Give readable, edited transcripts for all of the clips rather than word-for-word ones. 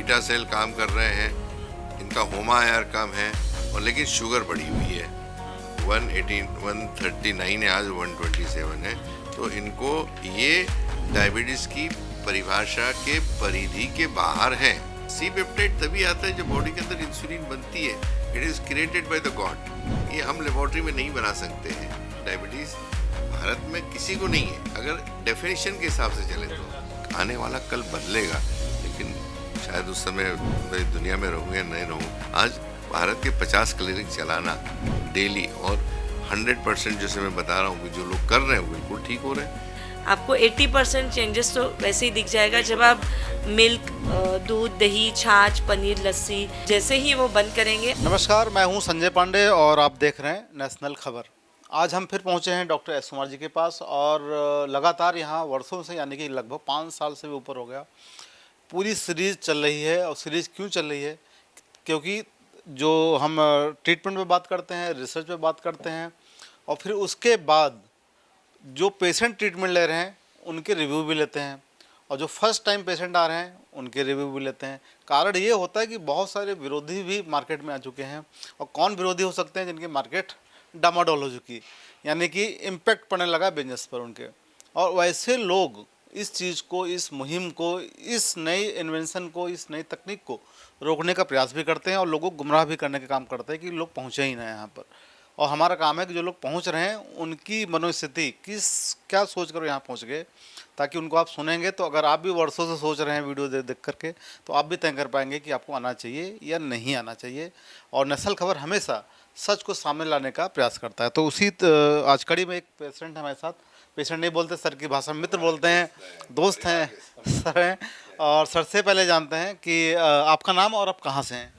Beta cell काम कर रहे हैं, इनका होमायर कम है और लेकिन शुगर बढ़ी हुई है। 139 है, आज 127 है। तो इनको ये डायबिटीज़ की परिभाषा के परिधि के बाहर है। सी पेप्टाइड तभी आता है जब बॉडी के अंदर इंसुलिन बनती है। It is created by the God. ये हम लेबोरेटरी में नहीं बना सकते हैं। डायबिटीज़ भारत में किसी को नहीं है। अगर डेफिनेशन के हिसाब से चले तो आने वाला कल बदलेगा, लेकिन शायद उस समय मैं दुनिया में रहूँ या नहीं रहूँ। आज भारत के 50 क्लिनिक चलाना डेली और 100% जैसे मैं बता रहा हूँ कि जो लोग कर रहे हैं वो बिल्कुल ठीक हो रहे हैं। आपको 80% चेंजेस तो वैसे ही दिख जाएगा जब आप मिल्क, दूध, दही, छाछ, पनीर, लस्सी जैसे ही वो बंद करेंगे। नमस्कार, मैं हूं संजय पांडे और आप देख रहे हैं नेशनल खबर। आज हम फिर पहुंचे हैं डॉक्टर एस कुमार जी के पास और लगातार यहां वर्षों से, यानी कि लगभग 5 साल से भी ऊपर हो गया, पूरी सीरीज़ चल रही है। और सीरीज़ क्यों चल रही है? क्योंकि जो हम ट्रीटमेंट पे बात करते हैं, रिसर्च पे बात करते हैं और फिर उसके बाद जो पेशेंट ट्रीटमेंट ले रहे हैं उनके रिव्यू भी लेते हैं और जो फर्स्ट टाइम पेशेंट आ रहे हैं उनके रिव्यू भी लेते हैं। कारण ये होता है कि बहुत सारे विरोधी भी मार्केट में आ चुके हैं। और कौन विरोधी हो सकते हैं? जिनकी मार्केट डामाडोल हो चुकी, यानी कि इम्पैक्ट पड़ने लगा बिजनेस पर उनके। और वैसे लोग इस चीज़ को, इस मुहिम को, इस नई इन्वेंशन को, इस नई तकनीक को रोकने का प्रयास भी करते हैं और लोगों को गुमराह भी करने का काम करते हैं कि लोग पहुँचे ही ना यहाँ पर। और हमारा काम है कि जो लोग पहुंच रहे हैं उनकी मनोस्थिति क्या सोच कर यहाँ पहुंच गए, ताकि उनको आप सुनेंगे तो अगर आप भी वर्षों से सोच रहे हैं वीडियो देख करके, तो आप भी तय कर पाएंगे कि आपको आना चाहिए या नहीं आना चाहिए। और नेशनल खबर हमेशा सच को सामने लाने का प्रयास करता है। तो उसी आज कड़ी में एक पेशेंट है हमारे साथ। पेशेंट नहीं बोलते सर की भाषा में, मित्र बोलते हैं, दोस्त हैं, सर हैं। और सर से पहले जानते हैं कि आपका नाम और आप कहाँ से हैं?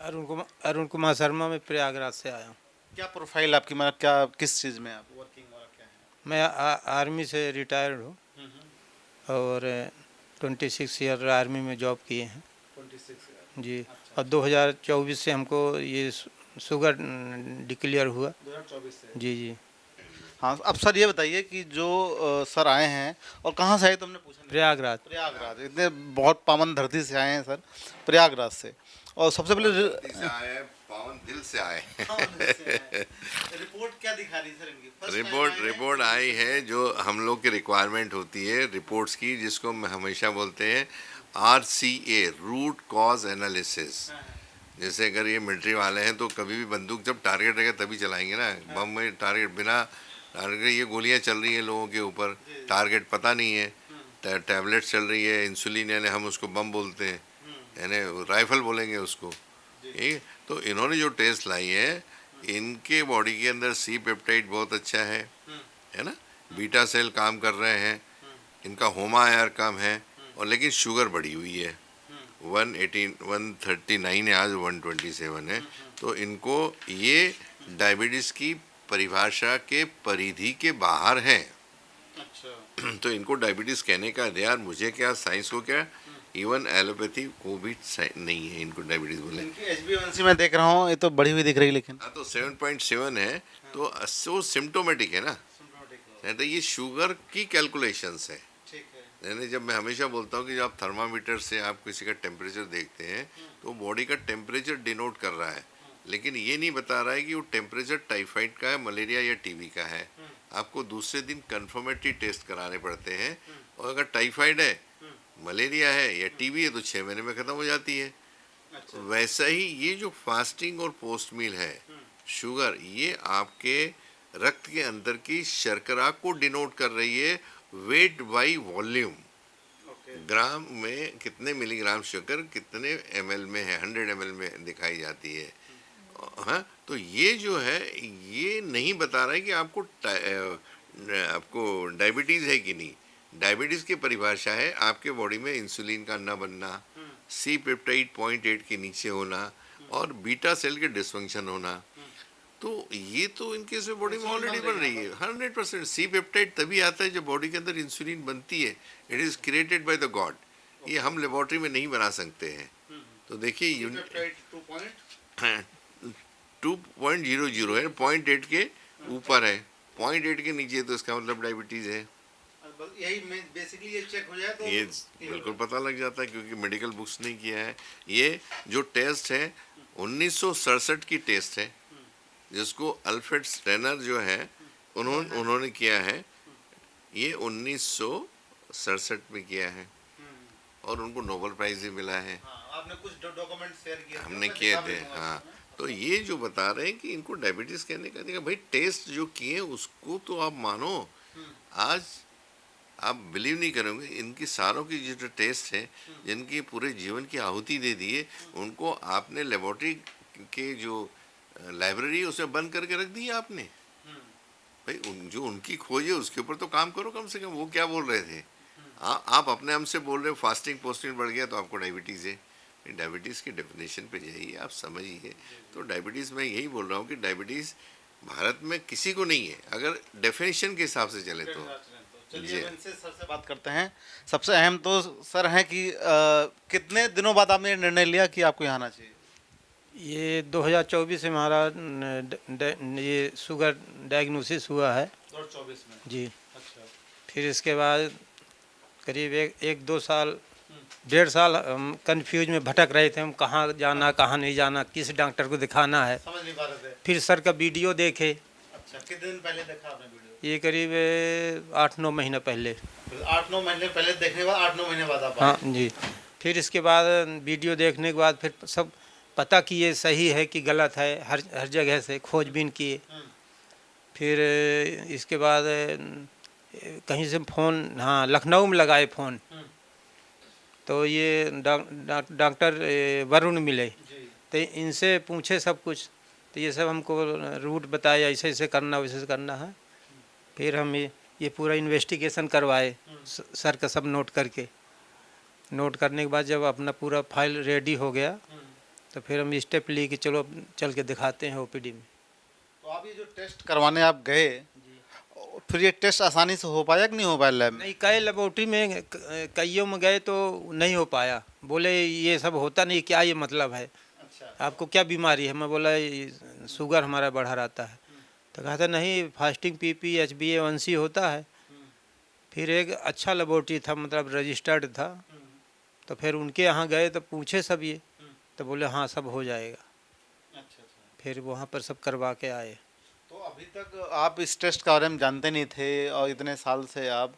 अरुण कुमार शर्मा, मैं प्रयागराज से आया हूँ। क्या प्रोफाइल आपकी, मतलब क्या, किस चीज़ में आप वर्किंग वाला क्या है? मैं आर्मी से रिटायर्ड हूँ और 26 ईयर आर्मी में जॉब किए हैं 26 जी। अच्छा। और 2024 से हमको ये शुगर डिक्लेयर हुआ 2024 से। जी जी। हाँ, अब सर ये बताइए कि जो सर आए हैं और कहाँ से आए, तुमने पूछा नहीं? प्रयागराज। प्रयागराज, इतने बहुत पावन धरती से आए हैं सर, प्रयागराज से। और सबसे पहले धरती से आए, पावन दिल से आए। रिपोर्ट क्या दिखा रही है सर इनकी? First time रिपोर्ट आई है जो हम लोग की रिक्वायरमेंट होती है रिपोर्ट्स की, जिसको हम हमेशा बोलते हैं RCA, रूट कॉज एनालिसिस। जैसे अगर ये मिलिट्री वाले हैं तो कभी भी बंदूक जब टारगेट रहेगा तभी चलाएंगे ना। बम में टारगेट, बिना टारगेट ये गोलियां चल रही हैं लोगों के ऊपर, टारगेट पता नहीं है, टैबलेट चल रही है, इंसुलिन, यानी हम उसको बम बोलते हैं, यानी राइफल बोलेंगे उसको। ठीक, तो इन्होंने जो टेस्ट लाई है, इनके बॉडी के अंदर सी पेप्टाइड बहुत अच्छा है ना, बीटा सेल काम कर रहे हैं, इनका होमायर कम है और लेकिन शुगर बढ़ी हुई है। 139 है, आज 127 है। तो इनको ये डायबिटीज़ की परिभाषा के परिधि के बाहर है। अच्छा। तो इनको डायबिटीज़ कहने का यार मुझे क्या, साइंस को क्या, इवन एलोपैथी को भी नहीं है इनको डायबिटीज़ बोले। इनकी HbA1c मैं देख रहा हूँ, ये तो बढ़ी हुई दिख रही, लेकिन हाँ, तो 7.7 है, तो वो सिम्टोमेटिक है ना। तो ये शुगर की कैलकुलेशंस है। यानी जब मैं हमेशा बोलता हूँ कि जब आप थर्मामीटर से आप किसी का टेम्परेचर देखते हैं तो बॉडी का टेम्परेचर डिनोट कर रहा है, लेकिन ये नहीं बता रहा है कि वो टेम्परेचर टाइफाइड का है, मलेरिया या टीबी का है। आपको दूसरे दिन कन्फर्मेटरी टेस्ट कराने पड़ते हैं, और अगर टाइफाइड है, मलेरिया है या टीबी है तो 6 महीने में ख़त्म हो जाती है। वैसा ही ये जो फास्टिंग और पोस्ट मील है, शुगर, ये आपके रक्त के अंदर की शर्करा को डिनोट कर रही है, वेट बाई वॉल्यूम। ग्राम में कितने मिलीग्राम शुगर कितने ml में है, 100 ml में दिखाई जाती है। हाँ, तो ये जो है ये नहीं बता रहा है कि आपको डायबिटीज़ है कि नहीं। डायबिटीज़ की परिभाषा है आपके बॉडी में इंसुलिन का न बनना, सी पेप्टाइड 0.8 के नीचे होना और बीटा सेल के डिसफंक्शन होना। तो ये तो इनके से बॉडी में ऑलरेडी बन रही है। 100% सी पेप्टाइड तभी आता है जब बॉडी के अंदर इंसुलिन बनती है। It is created by the God. ये हम लेबोरेटरी में नहीं बना सकते हैं। तो देखिए 2.00 है, 0.8 के ऊपर है, 0.8 के नीचे तो इसका मतलब डायबिटीज़ है। बस यही बेसिकली ये चेक हो जाए तो ये बिल्कुल पता लग जाता है, क्योंकि मेडिकल बुक्स नहीं किया है। ये जो टेस्ट है 1967 की टेस्ट है, जिसको अल्फ्रेड स्टेनर जो है उन्होंने किया है। ये 1967 में किया है और उनको नोबेल प्राइज भी मिला है। आपने कुछ डॉक्यूमेंट शेयर किए हमने किए थे, हाँ। तो ये जो बता रहे हैं कि इनको डायबिटीज कहने का देखा भाई, टेस्ट जो किए उसको तो आप मानो। आज आप बिलीव नहीं करोगे, इनकी सारों की जो टेस्ट है, जिनकी पूरे जीवन की आहुति दे दिए, उनको आपने लेबोरेटरी के जो लाइब्रेरी उसमें बंद करके रख दी आपने। भाई जो उनकी खोज है उसके ऊपर तो काम करो कम से कम। वो क्या बोल रहे थे, आप अपने हमसे बोल रहे हो फास्टिंग पोस्टिंग बढ़ गया तो आपको डायबिटीज़ है। डायबिटीज़ की डेफिनेशन पे जाइए, आप समझिए। तो डायबिटीज़ मैं यही बोल रहा हूँ कि डायबिटीज़ भारत में किसी को नहीं है, अगर डेफिनेशन के हिसाब से चले तो। चलिए इनसे सर से बात करते हैं। सबसे अहम तो सर है कि कितने दिनों बाद आपने निर्णय लिया कि आपको यहाँ आना चाहिए? ये 2024 में हमारा ये शुगर डायग्नोसिस हुआ है 2024 में। जी। अच्छा। फिर इसके बाद करीब एक दो साल, 1.5 साल हम कंफ्यूज में भटक रहे थे, हम कहाँ जाना कहाँ नहीं जाना, किस डॉक्टर को दिखाना है। समझ नहीं पा रहे थे। फिर सर का वीडियो देखे। अच्छा, कितने दिन पहले देखा आपने वीडियो? ये करीब 8-9 महीना पहले। 8-9 महीने पहले देखने के बाद 8-9 महीने बाद आप आए। हाँ जी। फिर इसके बाद वीडियो देखने के बाद फिर सब पता कि ये सही है कि गलत है, हर जगह से खोजबीन किए। फिर इसके बाद कहीं से फ़ोन, हाँ लखनऊ में लगाए फ़ोन, तो ये डॉक्टर वरुण मिले, तो इनसे पूछे सब कुछ, तो ये सब हमको रूट बताया, ऐसे ऐसे करना वैसे करना है। फिर हम ये पूरा इन्वेस्टिगेशन करवाए सर का सब नोट करके। नोट करने के बाद जब अपना पूरा फाइल रेडी हो गया तो फिर हम स्टेप लिए कि चलो चल के दिखाते हैं ओपीडी में। तो आप ये जो टेस्ट करवाने आप गए, फिर ये टेस्ट आसानी से हो पाया कि नहीं हो पाया लैब में? नहीं, कई लेबोरेटरी में कईयों में गए तो नहीं हो पाया। बोले ये सब होता नहीं, क्या ये मतलब है? अच्छा। आपको क्या बीमारी है? मैं बोला शुगर हमारा बढ़ा रहता है। तो कहा था नहीं, फास्टिंग पीपी HbA1c होता है। फिर एक अच्छा लेबोरेटरी था, मतलब रजिस्टर्ड था, तो फिर उनके यहाँ गए तो पूछे सब ये, तो बोले हाँ सब हो जाएगा। अच्छा। फिर वहाँ पर सब करवा के आए। तो अभी तक आप इस टेस्ट के बारे में जानते नहीं थे और इतने साल से आप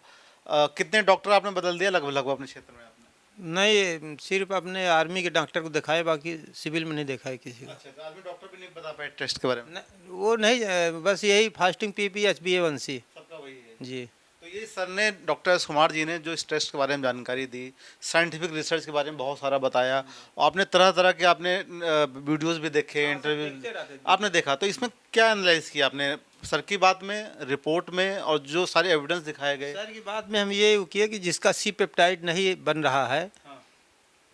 कितने डॉक्टर आपने बदल दिया लगभग अपने क्षेत्र में आपने? नहीं, सिर्फ अपने आर्मी के डॉक्टर को दिखाए, बाकी सिविल में नहीं देखा है किसी को। अच्छा, तो आर्मी डॉक्टर भी नहीं बता पाए टेस्ट के बारे में? वो नहीं, बस यही फास्टिंग पीपी HbA1c सबका वही है जी। तो ये सर ने, डॉक्टर एस कुमार जी ने जो इस टेस्ट के बारे में जानकारी दी, साइंटिफिक रिसर्च के बारे में बहुत सारा बताया, और आपने तरह तरह के आपने वीडियोस भी देखे, इंटरव्यू आपने देखा, तो इसमें क्या एनालाइज किया आपने सर की बात में, रिपोर्ट में, और जो सारे एविडेंस दिखाए गए? सर की बात में हम ये किए कि जिसका C पेप्टाइड नहीं बन रहा है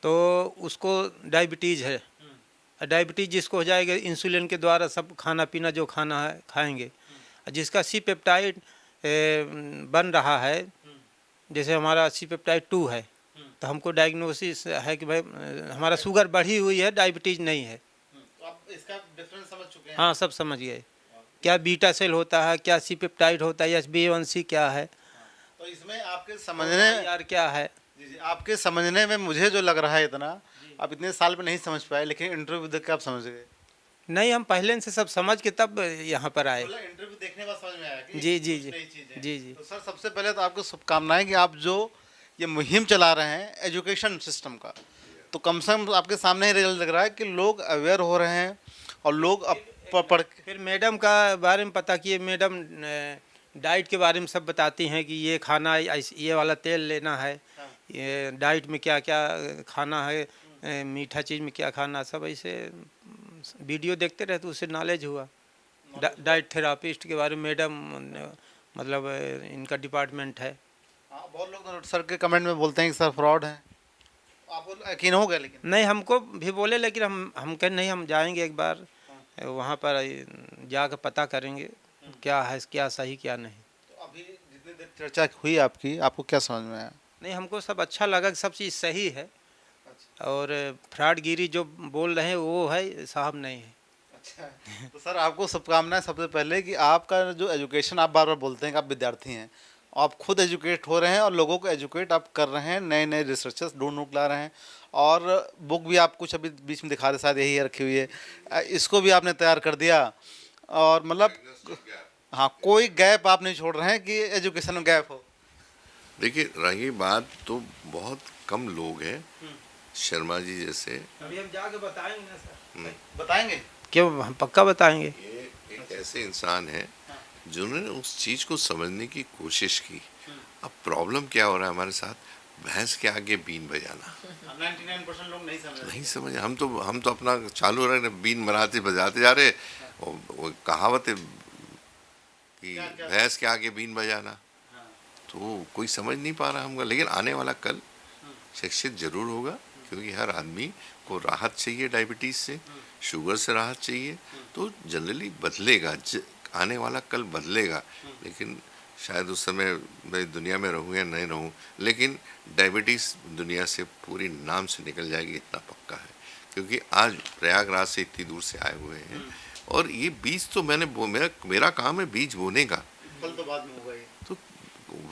तो उसको डायबिटीज़ है। डायबिटीज़ जिसको हो जाएगा, इंसुलिन के द्वारा सब खाना पीना जो खाना है खाएंगे। जिसका C पेप्टाइड बन रहा है, जैसे हमारा C पेप्टाइड 2 है, तो हमको डायग्नोसिस है कि भाई हमारा शुगर बढ़ी हुई है, डायबिटीज़ नहीं है। तो आप इसका डिफरेंस समझ चुके हैं? हाँ, सब समझ गए। क्या बीटा सेल होता है, क्या C पेप्टाइड होता है, HbA1c क्या है, तो इसमें आपके समझने यार क्या है। जी, आपके समझने में मुझे जो लग रहा है, इतना आप इतने साल में नहीं समझ पाए, लेकिन इंटरव्यू देख के आप समझ गए। नहीं, हम पहले से सब समझ के तब यहाँ पर आए। इंटरव्यू देखने के बाद समझ में आया कि जी जी कुछ जी नई चीज़ है। जी जी। तो सर सबसे पहले तो आपको शुभकामनाएं कि आप जो ये मुहिम चला रहे हैं एजुकेशन सिस्टम का, तो कम से कम आपके सामने ही रिजल्ट लग रहा है कि लोग अवेयर हो रहे हैं और लोग अब पढ़ के। फिर मैडम का बारे में पता किए, मैडम डाइट के बारे में सब बताती हैं कि ये खाना, ये वाला तेल लेना है, ये डाइट में क्या क्या खाना है, मीठा चीज़ में क्या खाना, सब ऐसे वीडियो देखते रहे तो उससे नॉलेज हुआ। डाइट थेरापिस्ट के बारे में मैडम, मतलब इनका डिपार्टमेंट है। हाँ, बहुत लोग सर के कमेंट में बोलते हैं कि सर फ्रॉड है, आपको यकीन हो गया? लेकिन नहीं, हमको भी बोले, लेकिन हम कहें नहीं, हम जाएंगे एक बार वहाँ पर, जाकर पता करेंगे क्या है, क्या सही क्या नहीं। तो अभी जितनी देर चर्चा हुई आपकी, आपको क्या समझ में आया? नहीं, हमको सब अच्छा लगा कि सब चीज़ सही है, और फ्रॉडगिरी जो बोल रहे हैं वो है, साहब नहीं है। अच्छा, तो सर आपको शुभकामनाएं सबसे पहले कि आपका जो एजुकेशन, आप बार बार बोलते हैं कि आप विद्यार्थी हैं आप खुद एजुकेट हो रहे हैं और लोगों को एजुकेट आप कर रहे हैं, नए नए रिसर्चर्स ढूंढ ला रहे हैं। और बुक भी आप कुछ अभी बीच में दिखा रहे, शायद यही रखी हुई है, इसको भी आपने तैयार कर दिया। और मतलब हाँ, कोई गैप आप नहीं छोड़ रहे हैं कि एजुकेशन में गैप हो। देखिए रही बात तो बहुत कम लोग हैं शर्मा जी जैसे, अभी हम जाके बताएंगे ना सर, बताएंगे क्यों, हम पक्का बताएंगे। ये एक ऐसे इंसान है जिन्होंने उस चीज को समझने की कोशिश की। अब प्रॉब्लम क्या हो रहा है हमारे साथ, भैंस के आगे बीन बजाना 99% लोग नहीं समझ नहीं समझ। हम तो अपना चालू रहे, बीन मराते बजाते जा रहे। वो कहावत है कि भैंस के आगे बीन बजाना, तो कोई समझ नहीं पा रहा हमको। लेकिन आने वाला कल शिक्षित जरूर होगा, क्योंकि हर आदमी को राहत चाहिए, डायबिटीज से, शुगर से राहत चाहिए, तो जनरली बदलेगा। आने वाला कल बदलेगा। लेकिन शायद उस समय मैं दुनिया में रहूं या नहीं रहूं, लेकिन डायबिटीज दुनिया से पूरी नाम से निकल जाएगी, इतना पक्का है। क्योंकि आज प्रयागराज से इतनी दूर से आए हुए हैं, और ये बीज तो मेरा काम है बीज बोने का। कल तो बाद में होगा ये। तो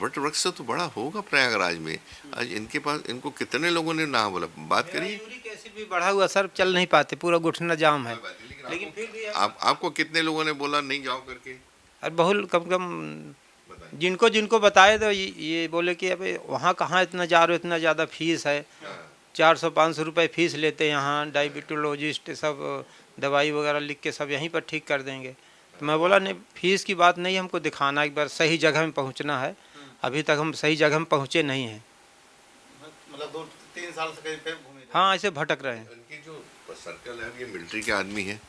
वट वृक्ष तो बड़ा होगा प्रयागराज में। आज इनके पास, इनको कितने लोगों ने ना बोला, बात करिए। यूरिक एसिड भी बढ़ा हुआ सर, चल नहीं पाते, पूरा घुटना जाम है। लेकिन फिर भी आपको कितने लोगों ने बोला नहीं जाओ करके? और बहुत कम कम जिनको बताए तो ये बोले कि अबे वहाँ कहाँ इतना जा रहे हो, इतना ज़्यादा फीस है, 400-500 रुपये फीस लेते हैं यहाँ। डायबिटोलॉजिस्ट सब दवाई वगैरह लिख के सब यहीं पर ठीक कर देंगे। तो मैं बोला नहीं, फीस की बात नहीं, हमको दिखाना, एक बार सही जगह में पहुँचना है। अभी तक हम सही जगह में पहुँचे नहीं हैं, मतलब 2-3 साल से कहीं पे घूमे। हाँ ऐसे भटक रहे हैं। इनकी जो सर्कल है, ये मिलिट्री के आदमी है,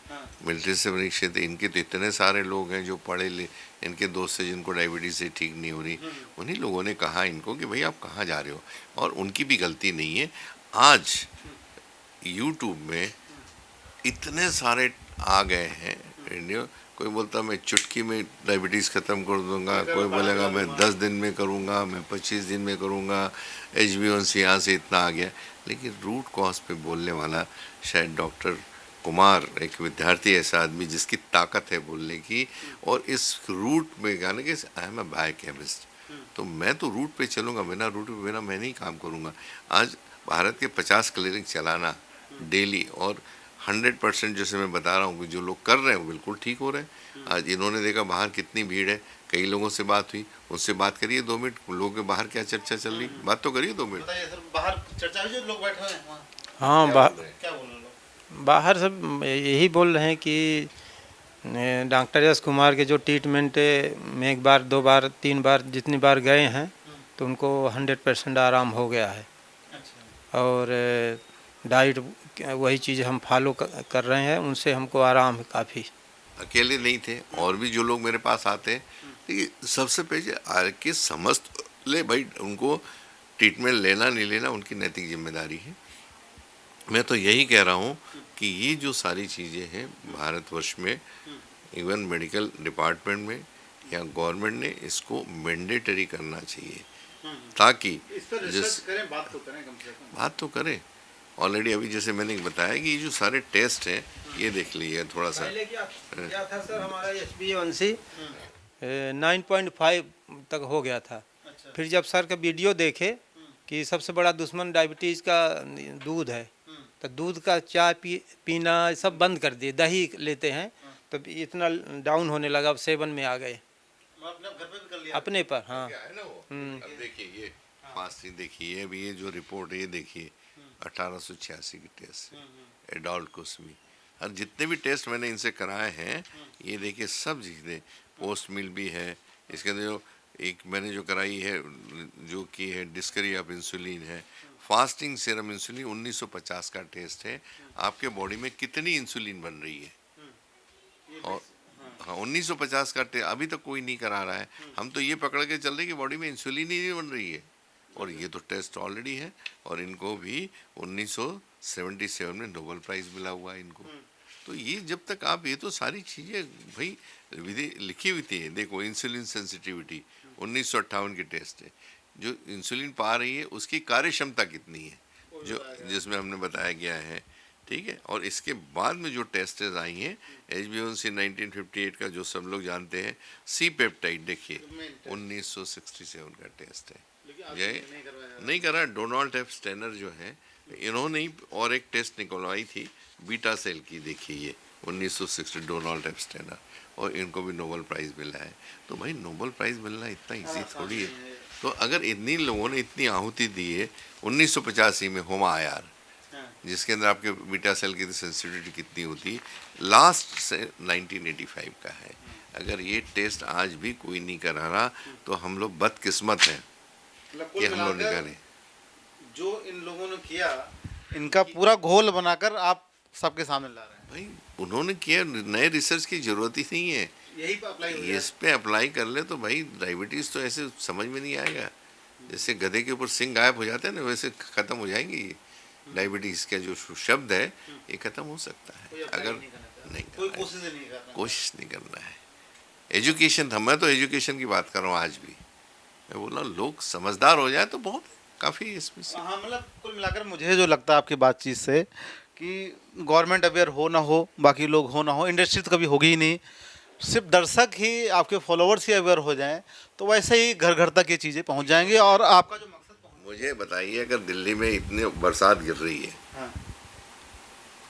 मिलिट्री से परीक्षित। इनके तो इतने सारे लोग हैं जो पढ़े ले, इनके दोस्त से जिनको डायबिटीज से ठीक नहीं हो रही, उन्हीं लोगों ने कहा इनको कि भाई आप कहाँ जा रहे हो। और उनकी भी गलती नहीं है। आज यूट्यूब में इतने सारे आ गए हैं वीडियो, कोई बोलता मैं चुटकी में डायबिटीज़ ख़त्म कर दूंगा, कोई बोलेगा मैं 10 दिन में करूंगा, मैं 25 दिन में करूंगा, HbA1c यहाँ से इतना आ गया। लेकिन रूट कॉज पे बोलने वाला शायद डॉक्टर कुमार, एक विद्यार्थी, ऐसा आदमी जिसकी ताकत है बोलने की, और इस रूट में गाने के आई एम अ बायोकेमिस्ट, तो मैं तो रूट पे चलूँगा, बिना रूट पे बिना मैं नहीं काम करूँगा। आज भारत के 50 क्लिनिक चलाना डेली, और 100% जैसे मैं बता रहा हूँ कि जो लोग कर रहे हैं वो बिल्कुल ठीक हो रहे हैं। आज इन्होंने देखा बाहर कितनी भीड़ है, कई लोगों से बात हुई, उनसे बात करिए 2 मिनट, लोगों के बाहर क्या चर्चा चल रही, बात तो करिए 2 मिनट। बताइए सर, बाहर चर्चा हुई जो लोग बैठे हुए हैं वहाँ, हाँ क्या बोल रहे हैं लोग? बाहर सब यही बोल रहे हैं कि डॉक्टर एस कुमार के जो ट्रीटमेंट में 1 बार 2 बार 3 बार जितनी बार गए हैं तो उनको 100% आराम हो गया है। अच्छा। और डाइट वही चीज़ हम फॉलो कर रहे हैं, उनसे हमको आराम है काफ़ी। अकेले नहीं थे, और भी जो लोग मेरे पास आते हैं, देखिए सबसे पहले आके समझ ले भाई, उनको ट्रीटमेंट लेना नहीं लेना उनकी नैतिक जिम्मेदारी है। मैं तो यही कह रहा हूँ कि ये जो सारी चीज़ें हैं भारतवर्ष में, इवन मेडिकल डिपार्टमेंट में या गवर्नमेंट ने इसको मैंडेटरी करना चाहिए, ताकि इस पर रिसर्च करें, बात तो करें, कम से कम बात तो करें। ऑलरेडी अभी जैसे मैंने बताया कि ये जो सारे टेस्ट हैं, ये देख लीजिए थोड़ा सा। पहले क्या था सर, हमारा HbA1c 9.5 तक हो गया था। अच्छा। फिर जब सर का वीडियो देखे कि सबसे बड़ा दुश्मन डायबिटीज़ का दूध है, तो दूध का चाय पीना सब बंद कर दिए, दही लेते हैं, तो इतना डाउन होने लगा, अब 7 में आ गए अपने घर पे भी कर लिया अपने पर। हाँ क्या है ना वो, अब देखिए ये फास्टिंग देखिए, अभी ये जो रिपोर्ट है ये देखिए 1886 की टेस्ट है, एडल्ट को उसमें। और जितने भी टेस्ट मैंने इनसे कराए हैं, ये देखिए सब चीज़ें, पोस्ट मिल भी है इसके अंदर। जो एक मैंने जो कराई है, जो की है डिस्कवरी ऑफ इंसुलिन है, फास्टिंग सीरम इंसुलिन 1950 का टेस्ट है, आपके बॉडी में कितनी इंसुलिन बन रही है। और हाँ 1950 का टेस्ट अभी तक कोई नहीं करा रहा है। हम तो ये पकड़ के चल रहे कि बॉडी में इंसुलिन ही नहीं बन रही है, और ये तो टेस्ट ऑलरेडी है। और इनको भी 1977 में नोबेल प्राइज़ मिला हुआ है इनको। तो ये जब तक आप, ये तो सारी चीज़ें भाई विधि लिखी हुई थी। देखो इंसुलिन सेंसिटिविटी 1958 की टेस्ट है, जो इंसुलिन पा रही है उसकी कार्य क्षमता कितनी है, जो जिसमें हमने बताया गया है ठीक है। और इसके बाद में जो टेस्ट आई हैं HbA1c 1958 का जो सब लोग जानते हैं, सी पेप्टाइड देखिए 1967 का टेस्ट है, ये नहीं करा। डोनाल्ड एफ स्टेनर जो है इन्होंने ही और एक टेस्ट निकलवाई थी बीटा सेल की, देखिए ये 1960 डोनाल्ड एफ स्टेनर, और इनको भी नोबेल प्राइज़ मिला है। तो भाई नोबेल प्राइज़ मिलना इतना इजी थोड़ी है। तो अगर इतनी लोगों ने इतनी आहुति दी है, 1985 में होमा आयार जिसके अंदर आपके बीटा सेल की सेंसिटिविटी कितनी होती है, लास्ट से 1985 का है। अगर ये टेस्ट आज भी कोई नहीं करा रहा तो हम लोग बदकिस्मत हैं कि हम लोग निकालें। जो इन लोगों ने किया, इनका पूरा घोल बनाकर आप सबके सामने ला रहे हैं। भाई उन्होंने किया, नए रिसर्च की जरूरत ही नहीं है, यही पे अप्लाई हो इस पे अप्लाई कर ले तो भाई डायबिटीज़ तो ऐसे समझ में नहीं आएगा। जैसे गधे के ऊपर सिंग गायब हो जाते हैं ना, वैसे ख़त्म हो जाएंगे ये डायबिटीज़ का जो शब्द है, ये ख़त्म हो सकता है अगर नहीं कोई करना है, कोशिश नहीं करना। कोशिश नहीं करना है। एजुकेशन था, मैं तो एजुकेशन की बात कर रहा हूँ आज भी। मैं बोला लोग समझदार हो जाए तो बहुत काफ़ी इसमें से। हाँ, मतलब कुल मिलाकर मुझे जो लगता है आपकी बातचीत से कि गवर्नमेंट अवेयर हो ना हो, बाकी लोग हो ना हो, इंडस्ट्री तो कभी होगी ही नहीं, सिर्फ दर्शक ही, आपके फॉलोअर्स ही अवेयर हो जाएं तो वैसे ही घर घर तक ये चीज़ें पहुंच जाएंगी और आपका जो मकसद मुझे बताइए, अगर दिल्ली में इतनी बरसात गिर रही है, हाँ।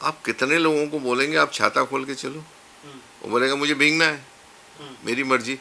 आप कितने लोगों को बोलेंगे आप छाता खोल के चलो? वो बोलेगा मुझे भीगना है, मेरी मर्जी।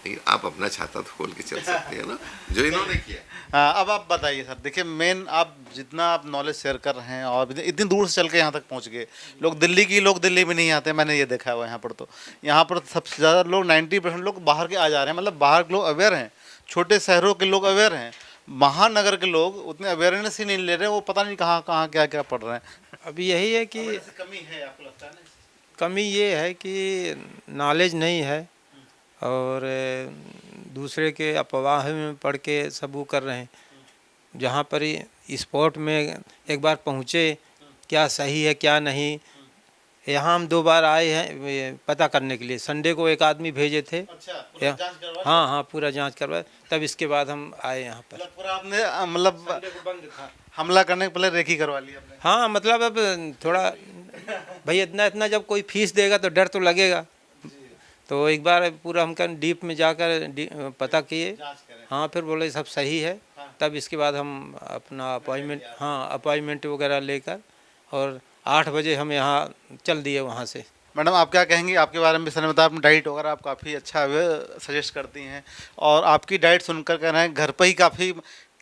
लेकिन आप अपना छाता तो खोल के चल सकते हैं ना, जो इन्होंने किया। हाँ, अब आप बताइए सर, देखिए मेन आप जितना आप नॉलेज शेयर कर रहे हैं और इतनी दूर से चल के यहाँ तक पहुँच गए, लोग दिल्ली में नहीं आते, मैंने ये देखा हुआ यहाँ पर। तो यहाँ पर सबसे ज़्यादा लोग 90% लोग बाहर के आ जा रहे हैं, मतलब बाहर के लोग अवेयर हैं, छोटे शहरों के लोग अवेयर हैं, महानगर के लोग उतने अवेयरनेस ही नहीं ले रहे, वो पता नहीं कहाँ कहाँ क्या क्या पढ़ रहे हैं। अभी यही है कि कमी है, आपको लगता है ना? कमी ये है कि नॉलेज नहीं है और दूसरे के अफवाह में पढ़ के सब वो कर रहे हैं। जहाँ पर स्पॉट में एक बार पहुँचे, क्या सही है क्या नहीं। यहाँ हम 2 बार आए हैं पता करने के लिए। संडे को एक आदमी भेजे थे। अच्छा, पूरा जांच करवा? हाँ हाँ, पूरा जांच करवाया, तब इसके बाद हम आए यहाँ पर। पूरा आपने मतलब बंद था, हमला करने के पहले रेकी करवा लिया आपने? हाँ, मतलब अब थोड़ा भाई इतना जब कोई फीस देगा तो डर तो लगेगा। तो एक बार पूरा हम डीप में जाकर पता किए, हाँ, फिर बोले सब सही है। तब इसके बाद हम अपना अपॉइंटमेंट वगैरह लेकर और 8 बजे हम यहाँ चल दिए वहाँ से। मैडम आप क्या कहेंगी आपके बारे में? सर ने बताया, आप डाइट वगैरह आप काफ़ी अच्छा सजेस्ट करती हैं और आपकी डाइट सुनकर कह रहे हैं घर पर ही काफ़ी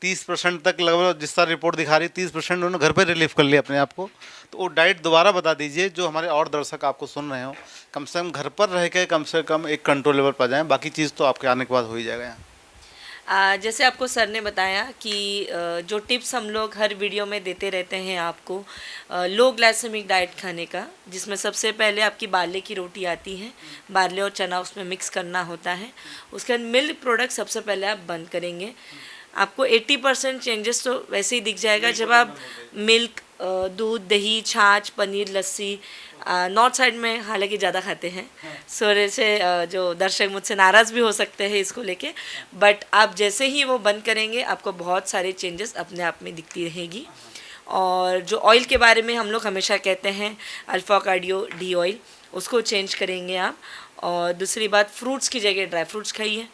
30% तक लगभग जिस तरह रिपोर्ट दिखा रही 30% उन्होंने घर पर रिलीफ कर लिया अपने आप को। तो वो डाइट दोबारा बता दीजिए जो हमारे और दर्शक आपको सुन रहे हो, कम से कम घर पर रह के कम से कम एक कंट्रोल लेवल पर जाएँ, बाकी चीज़ तो आपके आने के बाद हो ही जाएगा यहाँ। जैसे आपको सर ने बताया कि जो टिप्स हम लोग हर वीडियो में देते रहते हैं आपको लो ग्लाइसेमिक डाइट खाने का, जिसमें सबसे पहले आपकी बारले की रोटी आती है, बारले और चना उसमें मिक्स करना होता है। उसके बाद मिल्क प्रोडक्ट सबसे पहले आप बंद करेंगे। आपको 80% चेंजेस तो वैसे ही दिख जाएगा जब आप मिल्क, दूध, दही, छाछ, पनीर, लस्सी नॉर्थ साइड में हालांकि ज़्यादा खाते हैं, सो से जो दर्शक मुझसे नाराज़ भी हो सकते हैं इसको लेके, बट आप जैसे ही वो बंद करेंगे आपको बहुत सारे चेंजेस अपने आप में दिखती रहेगी। और जो ऑयल के बारे में हम लोग हमेशा कहते हैं अल्फा कार्डियो डी ऑयल, उसको चेंज करेंगे आप। और दूसरी बात, फ्रूट्स की जगह ड्राई फ्रूट्स खाइए।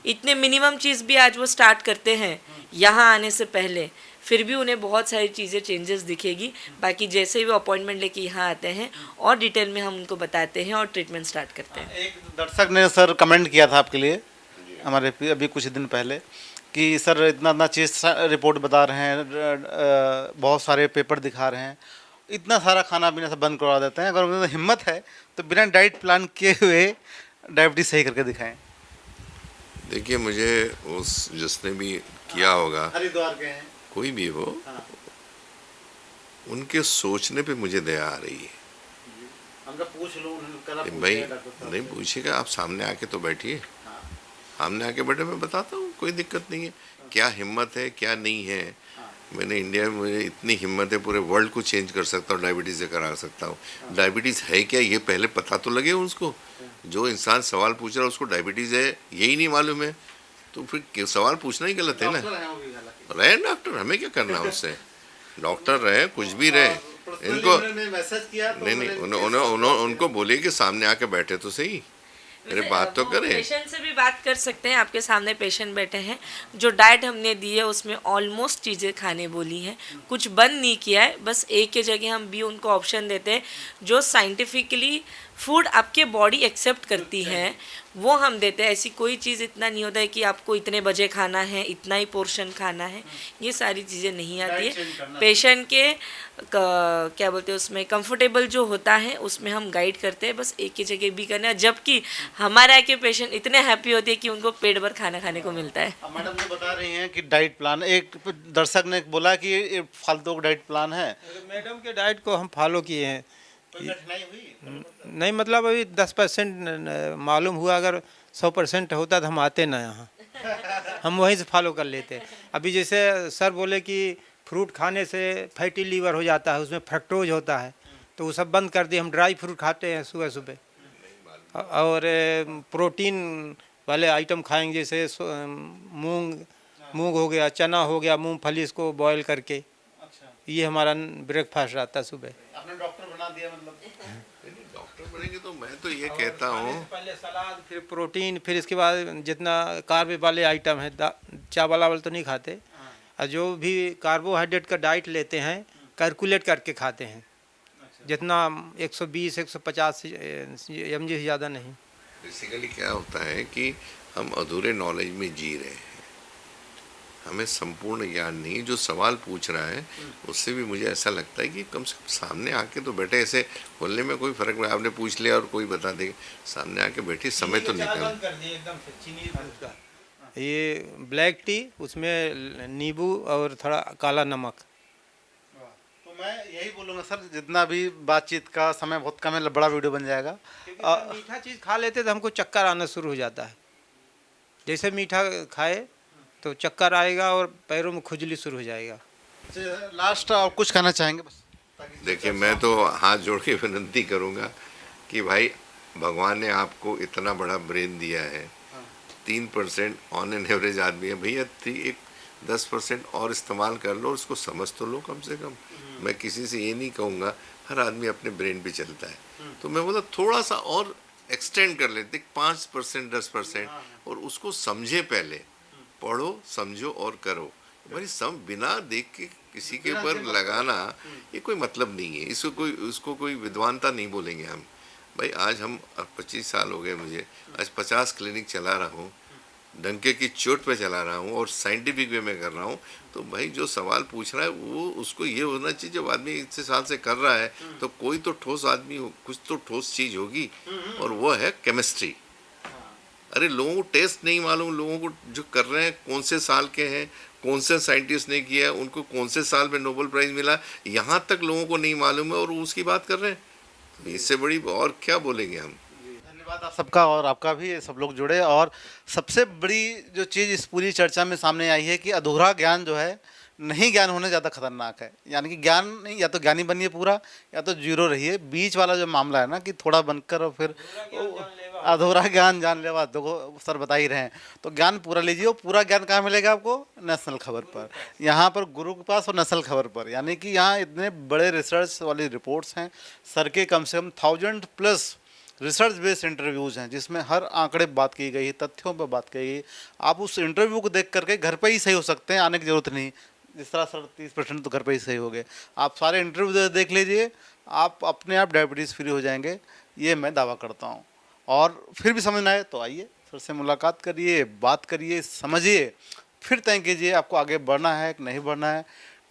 इतने मिनिमम चीज़ भी आज वो स्टार्ट करते हैं यहाँ आने से पहले, फिर भी उन्हें बहुत सारी चीज़ें चेंजेस दिखेगी। बाकी जैसे ही वो अपॉइंटमेंट लेके यहाँ आते हैं और डिटेल में हम उनको बताते हैं और ट्रीटमेंट स्टार्ट करते हैं। एक दर्शक ने सर कमेंट किया था आपके लिए हमारे अभी कुछ दिन पहले कि सर इतना चीज़ रिपोर्ट बता रहे हैं, बहुत सारे पेपर दिखा रहे हैं, इतना सारा खाना पीना सब बंद करवा देते हैं, अगर उनमें हिम्मत है तो बिना डाइट प्लान किए हुए डायबिटीज सही करके दिखाएं। देखिए, मुझे उस जिसने भी किया होगा, हरिद्वार के हैं, कोई भी हो, उनके सोचने पे मुझे दया आ रही है। हमका पूछ लो भाई नहीं पूछेगा, आप सामने आके तो बैठिए, सामने आके बैठे, मैं बताता हूँ, कोई दिक्कत नहीं है। क्या हिम्मत है क्या नहीं है, मैंने इंडिया में, मुझे इतनी हिम्मत है, पूरे वर्ल्ड को चेंज कर सकता हूँ, डायबिटीज़ से करा सकता हूँ। डायबिटीज़ है क्या ये पहले पता तो लगे उसको। जो इंसान सवाल पूछ रहा है उसको डायबिटीज़ है यही नहीं मालूम है, तो फिर सवाल पूछना ही गलत है ना। रहे डॉक्टर, हमें क्या करना है उससे, डॉक्टर रहे कुछ भी रहे, इनको मैसेज किया तो नहीं नहीं उनको बोलिए कि सामने आके बैठे तो सही, मेरे बात तो करें। पेशेंट से भी बात कर सकते हैं, आपके सामने पेशेंट बैठे हैं। जो डाइट हमने दी है उसमें ऑलमोस्ट चीज़ें खाने बोली हैं, कुछ बंद नहीं किया है, बस एक के जगह हम भी उनको ऑप्शन देते हैं जो साइंटिफिकली फूड आपके बॉडी एक्सेप्ट करती है वो हम देते हैं। ऐसी कोई चीज़ इतना नहीं होता है कि आपको इतने बजे खाना है, इतना ही पोर्शन खाना है, ये सारी चीज़ें नहीं आती है। पेशेंट के क्या बोलते हैं उसमें कंफर्टेबल जो होता है उसमें हम गाइड करते हैं, बस एक ही जगह भी करना है। जबकि हमारे आके पेशेंट इतने हैप्पी होते हैं कि उनको पेट भर खाना खाने को मिलता है। अब मैडम जो बता रही हैं कि डाइट प्लान, एक दर्शक ने बोला कि ये फालतू का डाइट प्लान है, मैडम के डाइट को हम फॉलो किए हैं। कोई कठिनाई हुई? नहीं मतलब अभी 10% मालूम हुआ, अगर 100% होता तो हम आते ना यहाँ, हम वहीं से फॉलो कर लेते। अभी जैसे सर बोले कि फ्रूट खाने से फैटी लीवर हो जाता है, उसमें फ्रक्टोज होता है, तो वो सब बंद कर दिए। हम ड्राई फ्रूट खाते हैं सुबह सुबह, और प्रोटीन वाले आइटम खाएंगे, जैसे मूंग हो गया, चना हो गया, मूंगफली, इसको बॉईल करके, अच्छा, ये हमारा ब्रेकफास्ट रहता है सुबह। आपने डॉक्टर बना दिया मतलब। डॉक्टर बनेंगे तो मैं तो ये कहता हूँ, पहले सलाद, फिर प्रोटीन, फिर इसके बाद जितना कार्ब वाले आइटम है, चावल वावल तो नहीं खाते, और जो भी कार्बोहाइड्रेट का डाइट लेते हैं कैलकुलेट करके खाते हैं, जितना 120-150 mg से ज़्यादा नहीं। बेसिकली क्या होता है कि हम अधूरे नॉलेज में जी रहे हैं, हमें संपूर्ण ज्ञान नहीं। जो सवाल पूछ रहा है उससे भी मुझे ऐसा लगता है कि कम से कम सामने आके तो बैठे, ऐसे बोलने में कोई फर्क नहीं, आपने पूछ लिया और कोई बता देगा, सामने आके बैठी, समय तो निकल। ये ब्लैक टी, उसमें नींबू और थोड़ा काला नमक। तो मैं यही बोलूँगा सर, जितना भी बातचीत का समय बहुत कम है, बड़ा वीडियो बन जाएगा। मीठा चीज़ खा लेते तो हमको चक्कर आना शुरू हो जाता है। जैसे मीठा खाए तो चक्कर आएगा और पैरों में खुजली शुरू हो जाएगा। लास्ट आप कुछ कहना चाहेंगे बस? देखिए, मैं तो हाथ जोड़ के विनती करूँगा कि भाई भगवान ने आपको इतना बड़ा ब्रेन दिया है, 3% ऑन एन एवरेज आदमी है भैया, 10% और इस्तेमाल कर लो, उसको समझ तो लो कम से कम। मैं किसी से ये नहीं कहूँगा, हर आदमी अपने ब्रेन पे चलता है, तो मैं बोला थोड़ा सा और एक्सटेंड कर लेते, 5% 10%, और उसको समझे, पहले पढ़ो, समझो और करो। भाई सब बिना देख के किसी के ऊपर लगाना ये कोई मतलब नहीं है, उसको कोई विद्वानता नहीं बोलेंगे हम। भाई आज हम 25 साल हो गए मुझे, आज 50 क्लिनिक चला रहा हूँ, डंके की चोट पे चला रहा हूँ और साइंटिफिक वे में कर रहा हूँ। तो भाई जो सवाल पूछ रहा है वो उसको ये होना चाहिए, जब आदमी इतने साल से कर रहा है तो कोई तो ठोस आदमी हो, कुछ तो ठोस चीज़ होगी, और वो है केमिस्ट्री। अरे लोगों को टेस्ट नहीं मालूम, लोगों को जो कर रहे हैं कौन से साल के हैं, कौन से साइंटिस्ट ने किया है, उनको कौन से साल में नोबेल प्राइज़ मिला, यहाँ तक लोगों को नहीं मालूम है और उसकी बात कर रहे हैं। तो इससे बड़ी और क्या बोलेंगे हम। धन्यवाद आप सबका, और आपका भी, सब लोग जुड़े। और सबसे बड़ी जो चीज़ इस पूरी चर्चा में सामने आई है कि अधूरा ज्ञान जो है, नहीं ज्ञान होने ज़्यादा खतरनाक है। यानी कि ज्ञान नहीं, या तो ज्ञानी बनिए पूरा, या तो जीरो रहिए। बीच वाला जो मामला है ना कि थोड़ा बनकर और फिर अधूरा ज्ञान जान लेवा, देखो सर बता ही रहे हैं। तो ज्ञान पूरा लीजिए। और पूरा ज्ञान कहाँ मिलेगा आपको? नेशनल खबर पर, यहाँ पर गुरु के पास और नेशनल खबर पर। यानी कि यहाँ इतने बड़े रिसर्च वाली रिपोर्ट्स हैं, सर के कम से कम 1000+ रिसर्च बेस्ड इंटरव्यूज़ हैं, जिसमें हर आंकड़े बात की गई है, तथ्यों पर बात की गई। आप उस इंटरव्यू को देख करके घर पे ही सही हो सकते हैं, आने की ज़रूरत नहीं। जिस तरह सर 30% तो घर पे ही सही हो गए। आप सारे इंटरव्यू देख लीजिए, आप अपने आप डायबिटीज़ फ्री हो जाएंगे, ये मैं दावा करता हूँ। और फिर भी समझ ना आए तो आइए, सर से मुलाकात करिए, बात करिए, समझिए, फिर तय कीजिए आपको आगे बढ़ना है कि नहीं बढ़ना है,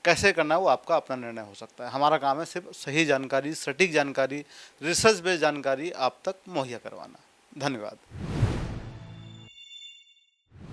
कैसे करना है, वो आपका अपना निर्णय हो सकता है। हमारा काम है सिर्फ सही जानकारी, सटीक जानकारी, रिसर्च बेस्ड जानकारी आप तक मुहैया करवाना। धन्यवाद।